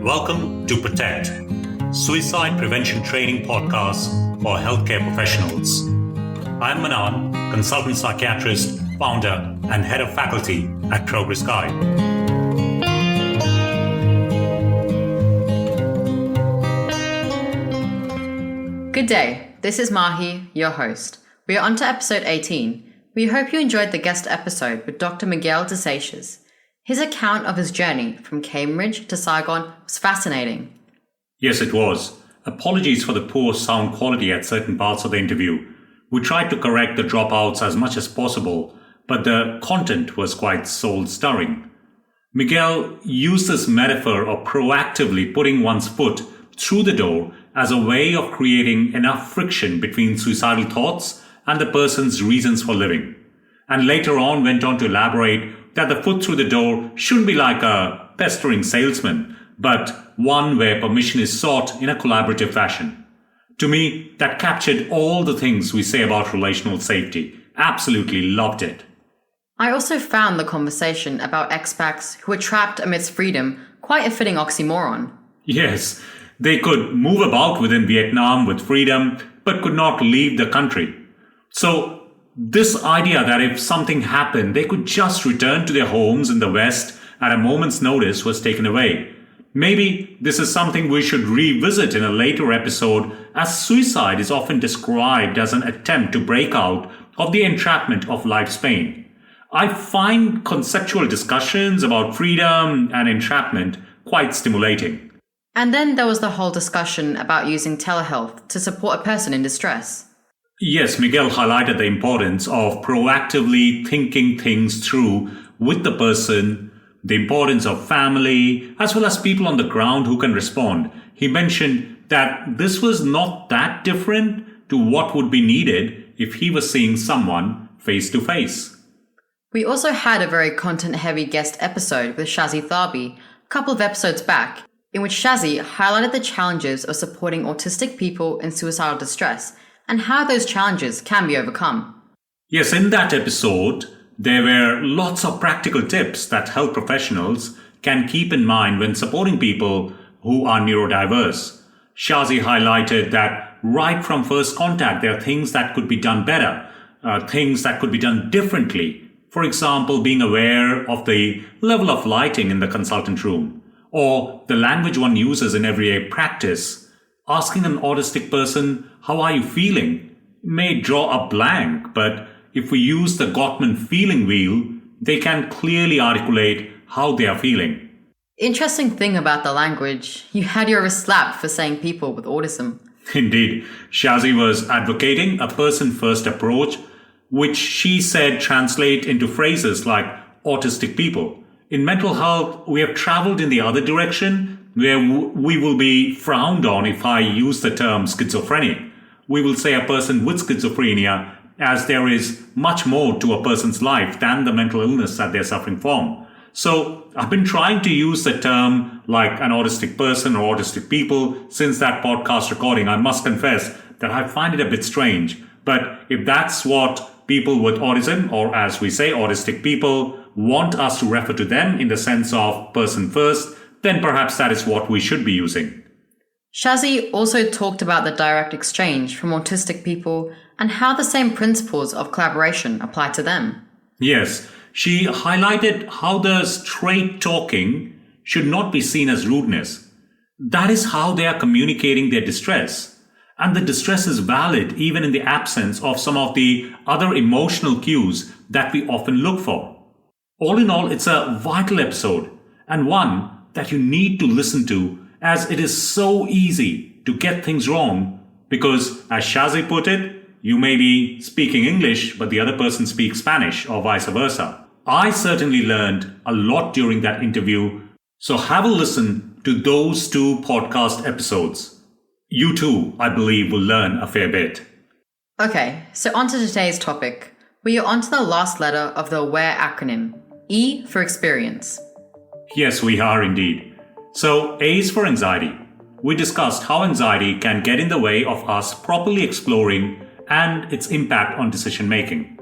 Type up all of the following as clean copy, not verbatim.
Welcome to Protect, Suicide Prevention Training Podcast for healthcare professionals. I'm Manaan, consultant psychiatrist, founder, and head of faculty at Progress Guide. Good day, this is Mahi, your host. We are on to episode 18. We hope you enjoyed the guest episode with Dr. Miguel Deseixas. His account of his journey from Cambridge to Saigon was fascinating. Yes, it was. Apologies for the poor sound quality at certain parts of the interview. We tried to correct the dropouts as much as possible, but the content was quite soul-stirring. Miguel used this metaphor of proactively putting one's foot through the door as a way of creating enough friction between suicidal thoughts and the person's reasons for living, and later on went on to elaborate that the foot through the door shouldn't be like a pestering salesman, but one where permission is sought in a collaborative fashion. To me, that captured all the things we say about relational safety. Absolutely loved it. I also found the conversation about expats who were trapped amidst freedom quite a fitting oxymoron. Yes, they could move about within Vietnam with freedom, but could not leave the country. So, this idea that if something happened, they could just return to their homes in the West at a moment's notice was taken away. Maybe this is something we should revisit in a later episode, as suicide is often described as an attempt to break out of the entrapment of life's pain. I find conceptual discussions about freedom and entrapment quite stimulating. And then there was the whole discussion about using telehealth to support a person in distress. Yes, Miguel highlighted the importance of proactively thinking things through with the person, the importance of family, as well as people on the ground who can respond. He mentioned that this was not that different to what would be needed if he was seeing someone face to face. We also had a very content-heavy guest episode with Shazi Tharbi a couple of episodes back, in which Shazi highlighted the challenges of supporting autistic people in suicidal distress and how those challenges can be overcome. Yes, in that episode, there were lots of practical tips that health professionals can keep in mind when supporting people who are neurodiverse. Shazi highlighted that right from first contact, there are things that could be done better, things that could be done differently. For example, being aware of the level of lighting in the consultant room, or the language one uses in everyday practice. Asking an autistic person, "How are you feeling?" may draw a blank, but if we use the Gottman feeling wheel, they can clearly articulate how they are feeling. Interesting thing about the language, you had your wrist slapped for saying people with autism. Indeed, Shazi was advocating a person-first approach, which she said translate into phrases like autistic people. In mental health, we have traveled in the other direction, where we will be frowned on if I use the term schizophrenic. We will say a person with schizophrenia, as there is much more to a person's life than the mental illness that they're suffering from. So I've been trying to use the term like an autistic person or autistic people since that podcast recording. I must confess that I find it a bit strange. But if that's what people with autism, or as we say, autistic people, want us to refer to them in the sense of person first, then perhaps that is what we should be using. Shazi also talked about the direct exchange from autistic people and how the same principles of collaboration apply to them. Yes, she highlighted how the straight talking should not be seen as rudeness. That is how they are communicating their distress. And the distress is valid even in the absence of some of the other emotional cues that we often look for. All in all, it's a vital episode, and one that you need to listen to, as it is so easy to get things wrong because, as Shazi put it, you may be speaking English but the other person speaks Spanish, or vice versa. I certainly learned a lot during that interview, so have a listen to those two podcast episodes. You too, I believe, will learn a fair bit. Okay, so on to today's topic. We are on to the last letter of the AWARE acronym, E for experience. Yes, we are indeed. So, A is for anxiety. We discussed how anxiety can get in the way of us properly exploring and its impact on decision making.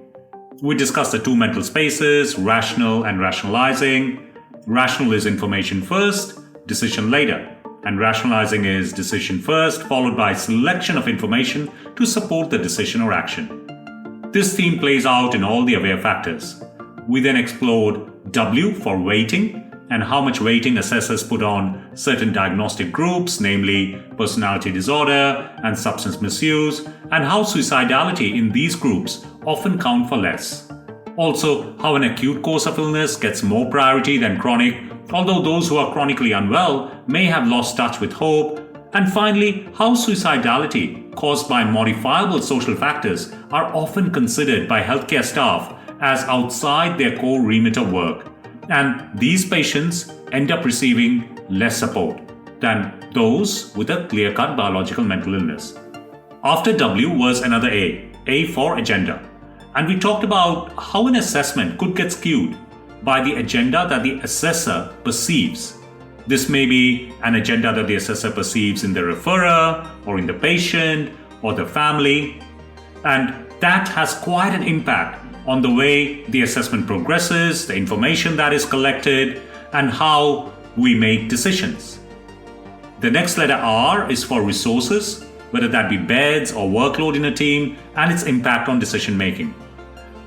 We discussed the two mental spaces, rational and rationalizing. Rational is information first, decision later. And rationalizing is decision first, followed by selection of information to support the decision or action. This theme plays out in all the aware factors. We then explored W for weighting and how much weighting assessors put on certain diagnostic groups, namely personality disorder and substance misuse, and how suicidality in these groups often count for less. Also, how an acute course of illness gets more priority than chronic, although those who are chronically unwell may have lost touch with hope. And finally, how suicidality caused by modifiable social factors are often considered by healthcare staff as outside their core remit of work. And these patients end up receiving less support than those with a clear-cut biological mental illness. After W was another A for agenda. And we talked about how an assessment could get skewed by the agenda that the assessor perceives. This may be an agenda that the assessor perceives in the referrer or in the patient or the family. And that has quite an impact on the way the assessment progresses, the information that is collected, and how we make decisions. The next letter R is for resources, whether that be beds or workload in a team, and its impact on decision making.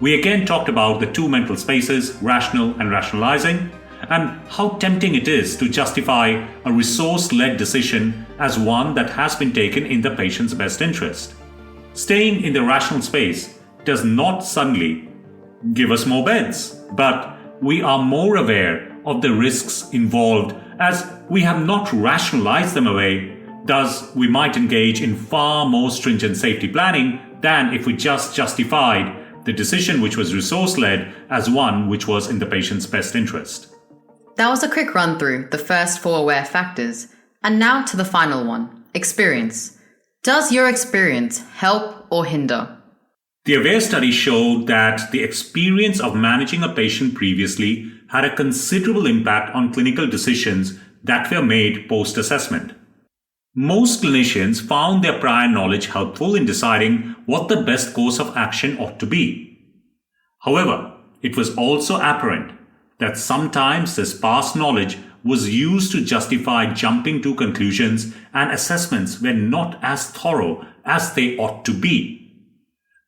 We again talked about the two mental spaces, rational and rationalizing, and how tempting it is to justify a resource-led decision as one that has been taken in the patient's best interest. Staying in the rational space does not suddenly give us more beds, but we are more aware of the risks involved as we have not rationalized them away. Thus, we might engage in far more stringent safety planning than if we just justified the decision which was resource-led as one which was in the patient's best interest. That was a quick run through the first four aware factors, and now to the final one, experience. Does your experience help or hinder? The AWARE study showed that the experience of managing a patient previously had a considerable impact on clinical decisions that were made post-assessment. Most clinicians found their prior knowledge helpful in deciding what the best course of action ought to be. However, it was also apparent that sometimes this past knowledge was used to justify jumping to conclusions, and assessments were not as thorough as they ought to be.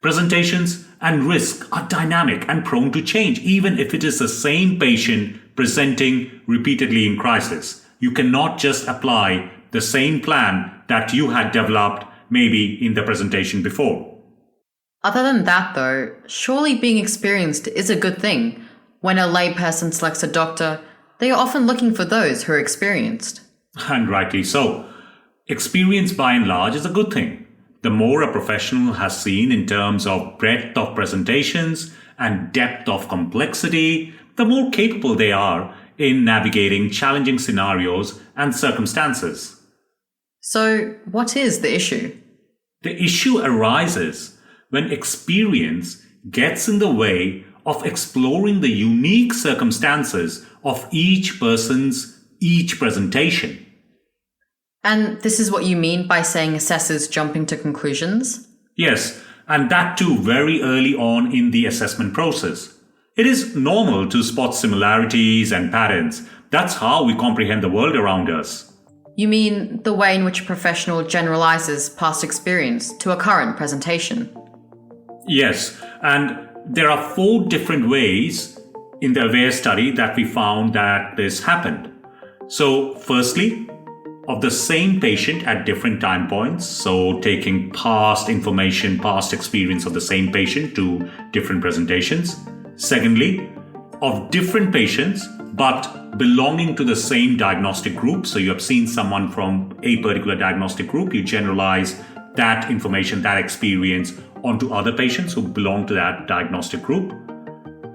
Presentations and risk are dynamic and prone to change, even if it is the same patient presenting repeatedly in crisis. You cannot just apply the same plan that you had developed maybe in the presentation before. Other than that though, surely being experienced is a good thing. When a layperson selects a doctor, they are often looking for those who are experienced. And rightly so. Experience by and large is a good thing. The more a professional has seen in terms of breadth of presentations and depth of complexity, the more capable they are in navigating challenging scenarios and circumstances. So, what is the issue? The issue arises when experience gets in the way of exploring the unique circumstances of each person's each presentation. And this is what you mean by saying assessors jumping to conclusions? Yes, and that too very early on in the assessment process. It is normal to spot similarities and patterns. That's how we comprehend the world around us. You mean the way in which a professional generalises past experience to a current presentation? Yes, and there are 4 different ways in the AWARE study that we found that this happened. So, firstly, of the same patient at different time points, so taking past information, past experience of the same patient to different presentations. Secondly, of different patients but belonging to the same diagnostic group. So you have seen someone from a particular diagnostic group, you generalize that information, that experience onto other patients who belong to that diagnostic group.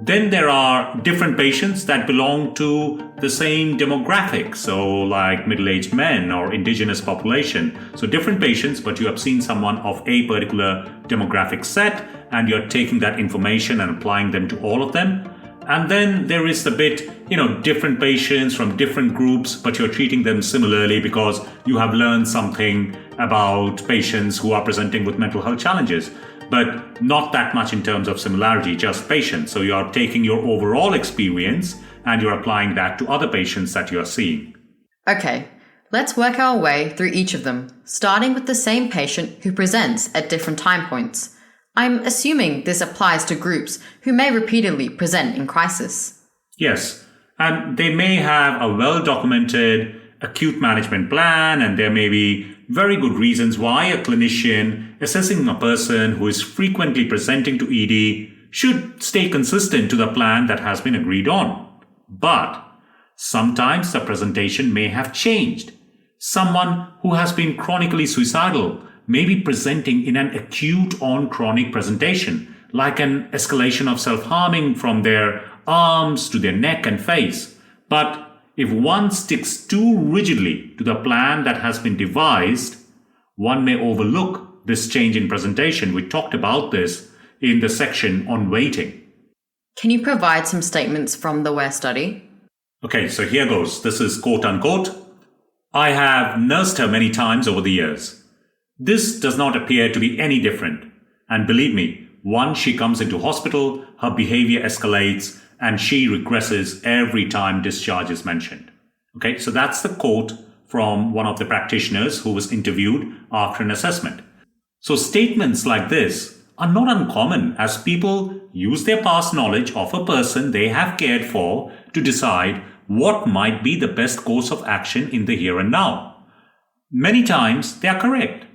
Then there are different patients that belong to the same demographic, so like middle-aged men or indigenous population. So different patients, but you have seen someone of a particular demographic set, and you're taking that information and applying them to all of them. And then there is the bit, different patients from different groups, but you're treating them similarly because you have learned something about patients who are presenting with mental health challenges. But not that much in terms of similarity, just patients. So you're taking your overall experience and you're applying that to other patients that you're seeing. Okay, Let's work our way through each of them, starting with the same patient who presents at different time points. I'm assuming this applies to groups who may repeatedly present in crisis. Yes, and they may have a well-documented acute management plan, and there may be very good reasons why a clinician assessing a person who is frequently presenting to ED should stay consistent to the plan that has been agreed on. But sometimes the presentation may have changed. Someone who has been chronically suicidal may be presenting in an acute on chronic presentation, like an escalation of self-harming from their arms to their neck and face. But if one sticks too rigidly to the plan that has been devised, one may overlook this change in presentation. We talked about this in the section on waiting. Can you provide some statements from the WARE study? Okay, so here goes. This is quote unquote. I have nursed her many times over the years. This does not appear to be any different. And believe me, once she comes into hospital, her behavior escalates and she regresses every time discharge is mentioned. Okay, so that's the quote from one of the practitioners who was interviewed after an assessment. So statements like this are not uncommon as people use their past knowledge of a person they have cared for to decide what might be the best course of action in the here and now. Many times they are correct,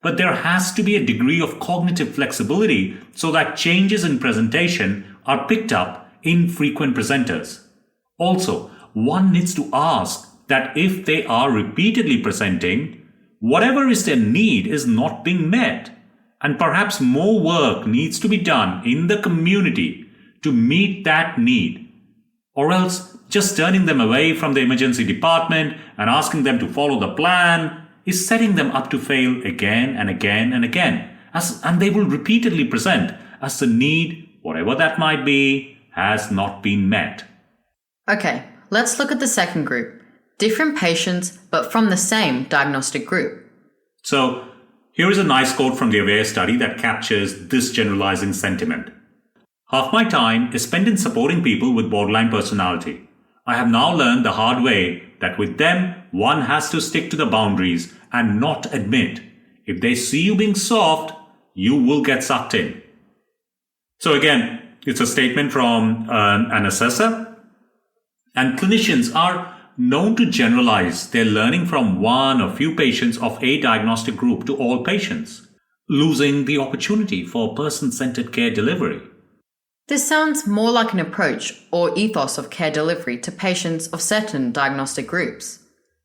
but there has to be a degree of cognitive flexibility so that changes in presentation are picked up in frequent presenters. Also, one needs to ask that if they are repeatedly presenting, whatever is their need is not being met, and perhaps more work needs to be done in the community to meet that need, or else just turning them away from the emergency department and asking them to follow the plan is setting them up to fail again and again and again, and they will repeatedly present as the need, whatever that might be, has not been met. Okay, let's look at the second group. Different patients, but from the same diagnostic group. So, here is a nice quote from the AWARE study that captures this generalizing sentiment. Half my time is spent in supporting people with borderline personality. I have now learned the hard way that with them, one has to stick to the boundaries and not admit. If they see you being soft, you will get sucked in. So again, it's a statement from an assessor. And clinicians are known to generalize their learning from one or few patients of a diagnostic group to all patients, losing the opportunity for person-centered care delivery. This sounds more like an approach or ethos of care delivery to patients of certain diagnostic groups.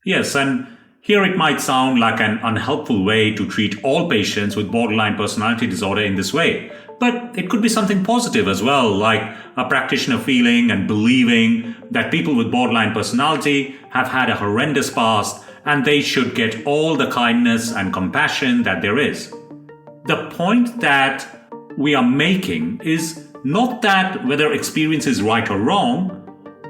Yes, and here it might sound like an unhelpful way to treat all patients with borderline personality disorder in this way. But it could be something positive as well, like a practitioner feeling and believing that people with borderline personality have had a horrendous past and they should get all the kindness and compassion that there is. The point that we are making is not that whether experience is right or wrong,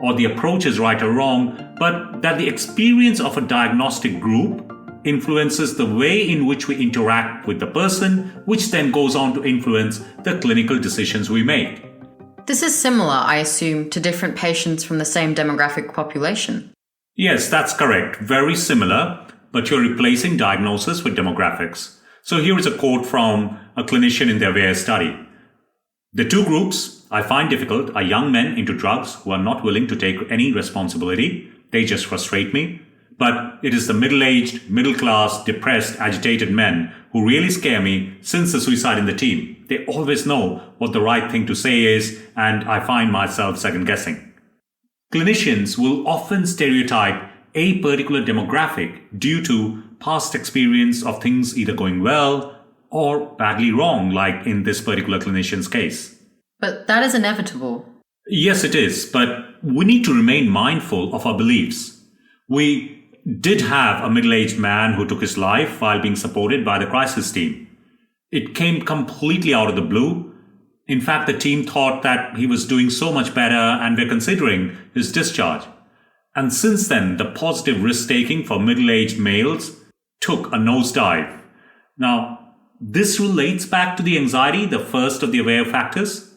or the approach is right or wrong, but that the experience of a diagnostic group influences the way in which we interact with the person, which then goes on to influence the clinical decisions we make. This is similar, I assume, to different patients from the same demographic population. Yes, that's correct. Very similar, but you're replacing diagnosis with demographics. So here is a quote from a clinician in their AWARE study. The two groups I find difficult are young men into drugs who are not willing to take any responsibility. They just frustrate me. But it is the middle-aged, middle-class, depressed, agitated men who really scare me since the suicide in the team. They always know what the right thing to say is, and I find myself second-guessing. Clinicians will often stereotype a particular demographic due to past experience of things either going well or badly wrong, like in this particular clinician's case. But that is inevitable. Yes, it is, but we need to remain mindful of our beliefs. We did have a middle-aged man who took his life while being supported by the crisis team. It came completely out of the blue. In fact, the team thought that he was doing so much better and were considering his discharge. And since then, the positive risk-taking for middle-aged males took a nosedive. Now, this relates back to the anxiety, the first of the AWARE factors.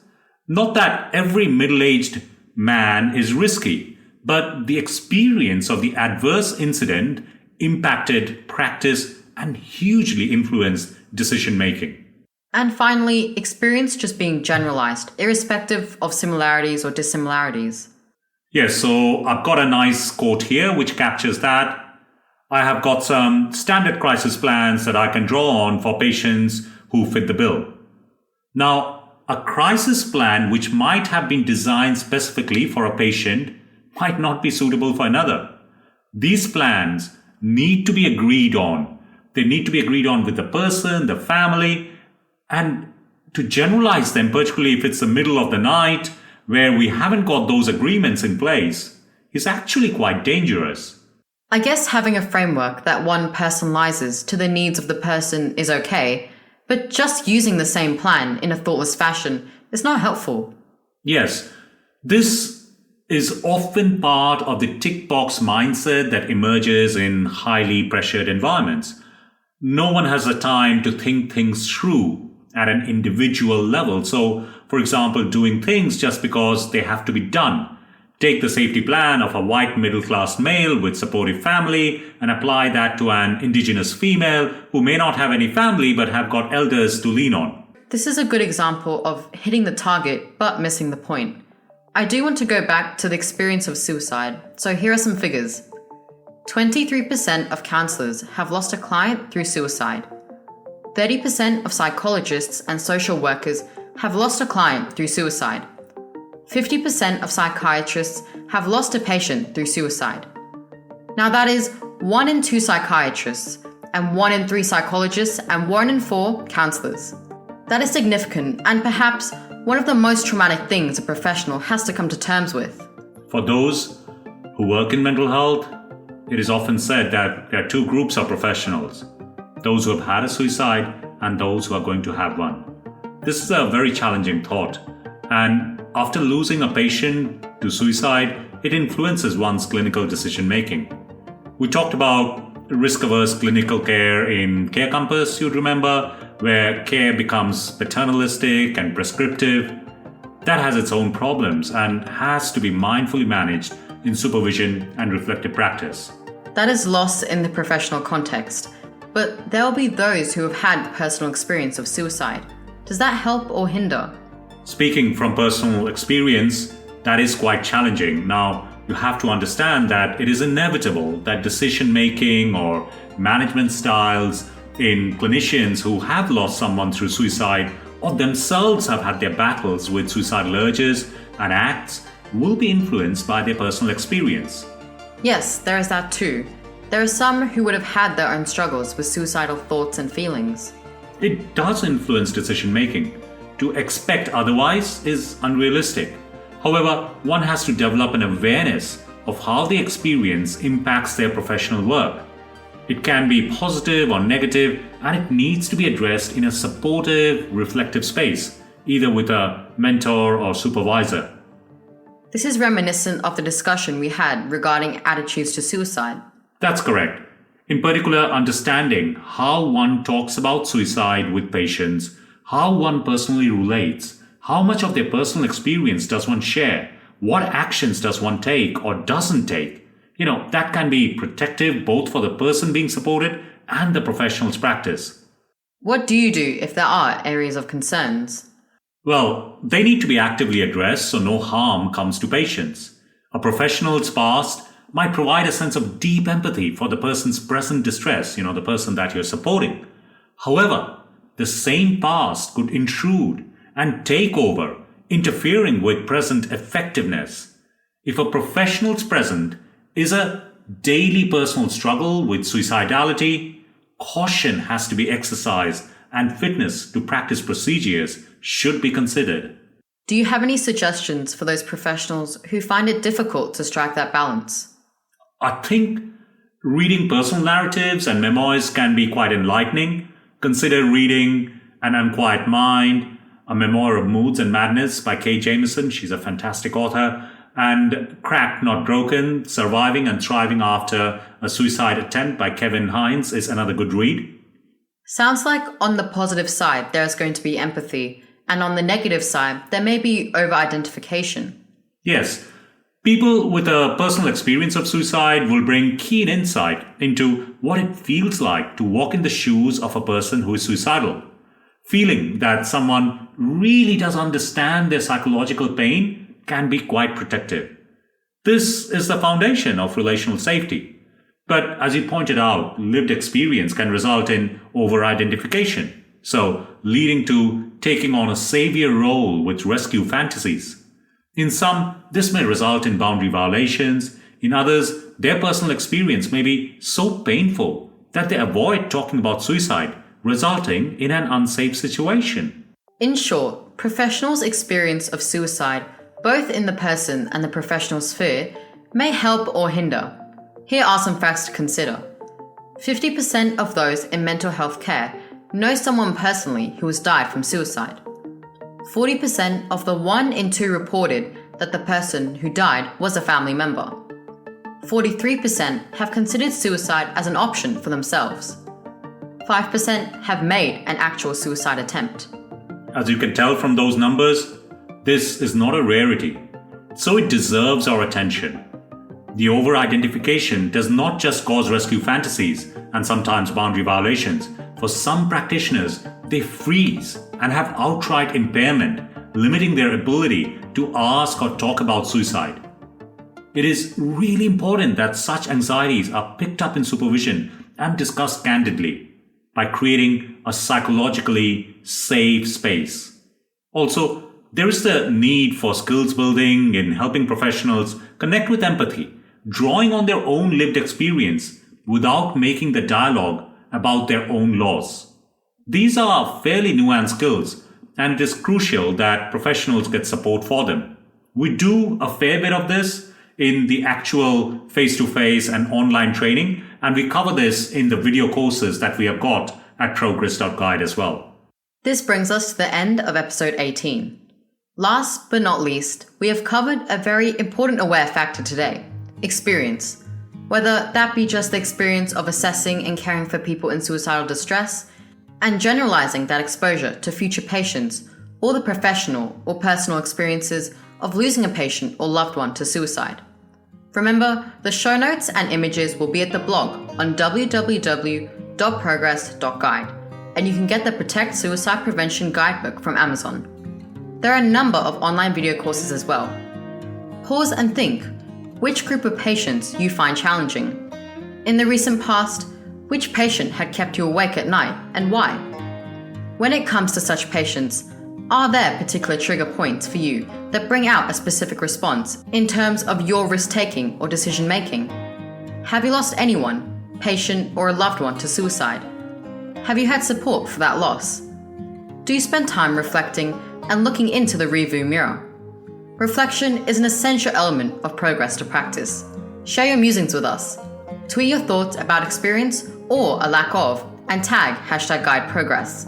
Not that every middle-aged man is risky, but the experience of the adverse incident impacted practice and hugely influenced decision making. And finally, experience just being generalized, irrespective of similarities or dissimilarities. Yes, so I've got a nice quote here which captures that. I have got some standard crisis plans that I can draw on for patients who fit the bill. Now, a crisis plan which might have been designed specifically for a patient might not be suitable for another. These plans need to be agreed on. They need to be agreed on with the person, the family, and to generalize them, particularly if it's the middle of the night where we haven't got those agreements in place, is actually quite dangerous. I guess having a framework that one personalizes to the needs of the person is okay, but just using the same plan in a thoughtless fashion is not helpful. Yes, this is often part of the tick box mindset that emerges in highly pressured environments. No one has the time to think things through at an individual level. So, for example, doing things just because they have to be done. Take the safety plan of a white middle-class male with supportive family and apply that to an indigenous female who may not have any family but have got elders to lean on. This is a good example of hitting the target but missing the point. I do want to go back to the experience of suicide, so here are some figures. 23% of counsellors have lost a client through suicide. 30% of psychologists and social workers have lost a client through suicide. 50% of psychiatrists have lost a patient through suicide. Now that is 1 in 2 psychiatrists, and 1 in 3 psychologists, and 1 in 4 counsellors. That is significant, and perhaps one of the most traumatic things a professional has to come to terms with. For those who work in mental health, it is often said that there are 2 groups of professionals: those who have had a suicide and those who are going to have one. This is a very challenging thought, and after losing a patient to suicide, it influences one's clinical decision making. We talked about risk-averse clinical care in Care Compass, you'd remember, where care becomes paternalistic and prescriptive. That has its own problems and has to be mindfully managed in supervision and reflective practice. That is loss in the professional context, but there will be those who have had personal experience of suicide. Does that help or hinder? Speaking from personal experience, that is quite challenging. Now, you have to understand that it is inevitable that decision-making or management styles in clinicians who have lost someone through suicide or themselves have had their battles with suicidal urges and acts will be influenced by their personal experience. Yes, there is that too. There are some who would have had their own struggles with suicidal thoughts and feelings. It does influence decision-making. To expect otherwise is unrealistic. However, one has to develop an awareness of how the experience impacts their professional work. It can be positive or negative, and it needs to be addressed in a supportive, reflective space, either with a mentor or supervisor. This is reminiscent of the discussion we had regarding attitudes to suicide. That's correct. In particular, understanding how one talks about suicide with patients, how one personally relates, how much of their personal experience does one share, what actions does one take or doesn't take. That can be protective both for the person being supported and the professional's practice. What do you do if there are areas of concerns? Well, they need to be actively addressed so no harm comes to patients. A professional's past might provide a sense of deep empathy for the person's present distress, the person that you're supporting. However, the same past could intrude and take over, interfering with present effectiveness. If a professional's present is a daily personal struggle with suicidality, caution has to be exercised and fitness to practice procedures should be considered. Do you have any suggestions for those professionals who find it difficult to strike that balance? I think reading personal narratives and memoirs can be quite enlightening. Consider reading An Unquiet Mind, a memoir of moods and madness by Kay Jamison. She's a fantastic author. And Cracked Not Broken, Surviving and Thriving After a Suicide Attempt by Kevin Hines is another good read. Sounds like on the positive side, there's going to be empathy, and on the negative side, there may be over-identification. Yes, People with a personal experience of suicide will bring keen insight into what it feels like to walk in the shoes of a person who is suicidal. Feeling that someone really does understand their psychological pain can be quite protective. This is the foundation of relational safety. But as you pointed out, lived experience can result in over-identification, so leading to taking on a savior role with rescue fantasies. In some, this may result in boundary violations. In others, their personal experience may be so painful that they avoid talking about suicide, resulting in an unsafe situation. In short, professionals' experience of suicide, both in the person and the professional sphere, may help or hinder. Here are some facts to consider. 50% of those in mental health care know someone personally who has died from suicide. 40% of the 1 in 2 reported that the person who died was a family member. 43% have considered suicide as an option for themselves. 5% have made an actual suicide attempt. As you can tell from those numbers, this is not a rarity, so it deserves our attention. The over-identification does not just cause rescue fantasies and sometimes boundary violations. For some practitioners, they freeze and have outright impairment, limiting their ability to ask or talk about suicide. It is really important that such anxieties are picked up in supervision and discussed candidly by creating a psychologically safe space. Also, there is the need for skills building in helping professionals connect with empathy, drawing on their own lived experience without making the dialogue about their own loss. These are fairly nuanced skills, and it is crucial that professionals get support for them. We do a fair bit of this in the actual face-to-face and online training, and we cover this in the video courses that we have got at progress.guide as well. This brings us to the end of episode 18. Last but not least, we have covered a very important aware factor today: experience. Whether that be just the experience of assessing and caring for people in suicidal distress, and generalizing that exposure to future patients, or the professional or personal experiences of losing a patient or loved one to suicide. Remember, the show notes and images will be at the blog on www.progress.guide, and you can get the Protect Suicide Prevention Guidebook from Amazon. There are a number of online video courses as well. Pause and think which group of patients you find challenging. In the recent past, which patient had kept you awake at night and why? When it comes to such patients, are there particular trigger points for you that bring out a specific response in terms of your risk-taking or decision-making? Have you lost anyone, patient or a loved one to suicide? Have you had support for that loss? Do you spend time reflecting and looking into the rearview mirror? Reflection is an essential element of progress to practice. Share your musings with us. Tweet your thoughts about experience or a lack of, and tag #GuideProgress.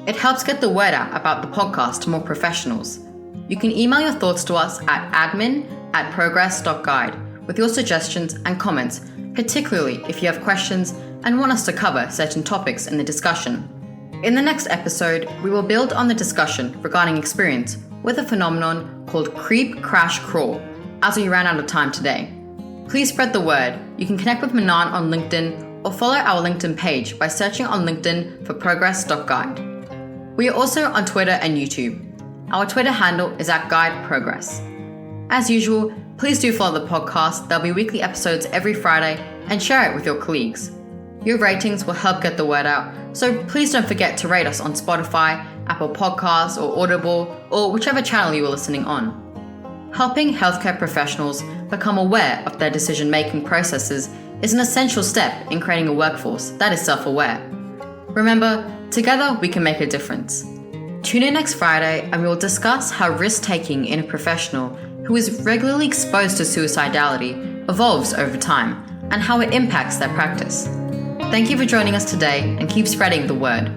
It helps get the word out about the podcast to more professionals. You can email your thoughts to us at admin@progress.guide with your suggestions and comments, particularly if you have questions and want us to cover certain topics in the discussion. In the next episode, we will build on the discussion regarding experience with a phenomenon called creep, crash, crawl, as we ran out of time today. Please spread the word. You can connect with Manaan on LinkedIn or follow our LinkedIn page by searching on LinkedIn for progress.guide. We are also on Twitter and YouTube. Our Twitter handle is @GuideProgress. As usual, please do follow the podcast. There'll be weekly episodes every Friday, and share it with your colleagues. Your ratings will help get the word out, so please don't forget to rate us on Spotify, Apple Podcasts, or Audible, or whichever channel you are listening on. Helping healthcare professionals become aware of their decision-making processes is an essential step in creating a workforce that is self-aware. Remember, together we can make a difference. Tune in next Friday and we will discuss how risk-taking in a professional who is regularly exposed to suicidality evolves over time and how it impacts their practice. Thank you for joining us today and keep spreading the word.